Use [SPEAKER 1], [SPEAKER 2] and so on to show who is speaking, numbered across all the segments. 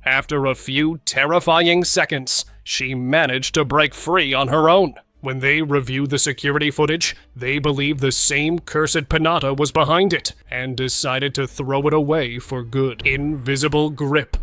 [SPEAKER 1] After a few terrifying seconds, she managed to break free on her own. When they reviewed the security footage, they believed the same cursed pinata was behind it, and decided to throw it away for good. Invisible grip.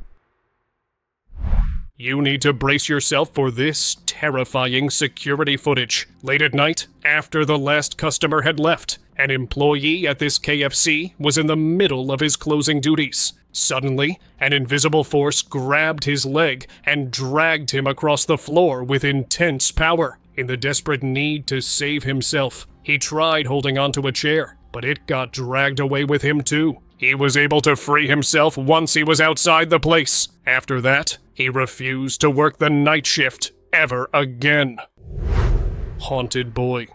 [SPEAKER 1] You need to brace yourself for this terrifying security footage. Late at night, after the last customer had left, an employee at this KFC was in the middle of his closing duties. Suddenly, an invisible force grabbed his leg and dragged him across the floor with intense power. In the desperate need to save himself, he tried holding onto a chair, but it got dragged away with him too. He was able to free himself once he was outside the place. After that, he refused to work the night shift ever again. Haunted boy.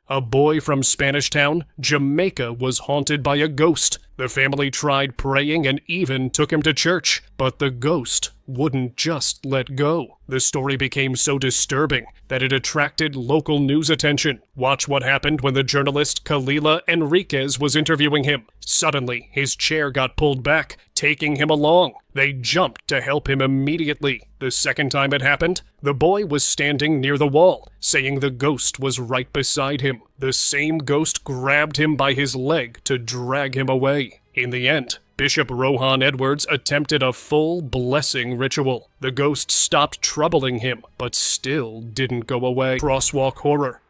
[SPEAKER 1] A boy from Spanish Town, Jamaica, was haunted by a ghost. The family tried praying and even took him to church, but the ghost wouldn't just let go. The story became so disturbing that it attracted local news attention. Watch what happened when the journalist Kalila Enriquez was interviewing him. Suddenly, his chair got pulled back, taking him along. They jumped to help him immediately. The second time it happened, the boy was standing near the wall, saying the ghost was right beside him. The same ghost grabbed him by his leg to drag him away. In the end, Bishop Rohan Edwards attempted a full blessing ritual. The ghost stopped troubling him, but still didn't go away. Crosswalk horror.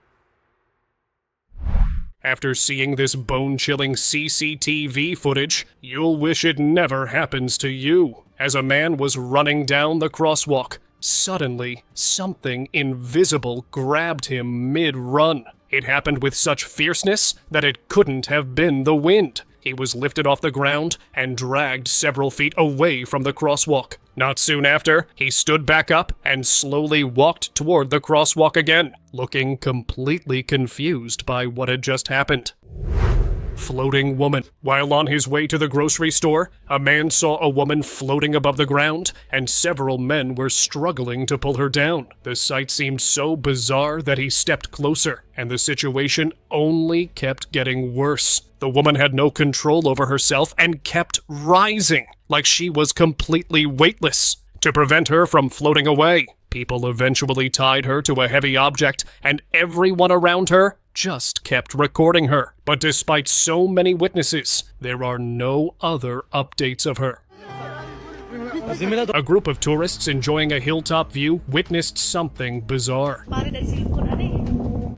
[SPEAKER 1] After seeing this bone-chilling CCTV footage, you'll wish it never happens to you. As a man was running down the crosswalk, suddenly, something invisible grabbed him mid-run. It happened with such fierceness that it couldn't have been the wind. He was lifted off the ground and dragged several feet away from the crosswalk. Not soon after, he stood back up and slowly walked toward the crosswalk again, looking completely confused by what had just happened. Floating woman. While on his way to the grocery store, a man saw a woman floating above the ground, and several men were struggling to pull her down. The sight seemed so bizarre that he stepped closer, and the situation only kept getting worse. The woman had no control over herself and kept rising, like she was completely weightless. To prevent her from floating away, people eventually tied her to a heavy object, and everyone around her just kept recording her. But despite so many witnesses, there are no other updates of her. A group of tourists enjoying a hilltop view witnessed something bizarre.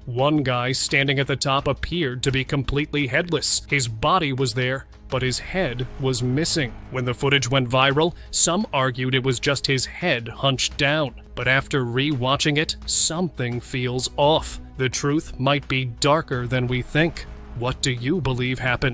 [SPEAKER 1] One guy standing at the top appeared to be completely headless. His body was there, but his head was missing. When the footage went viral, some argued it was just his head hunched down. But after re-watching it, something feels off. The truth might be darker than we think. What do you believe happened?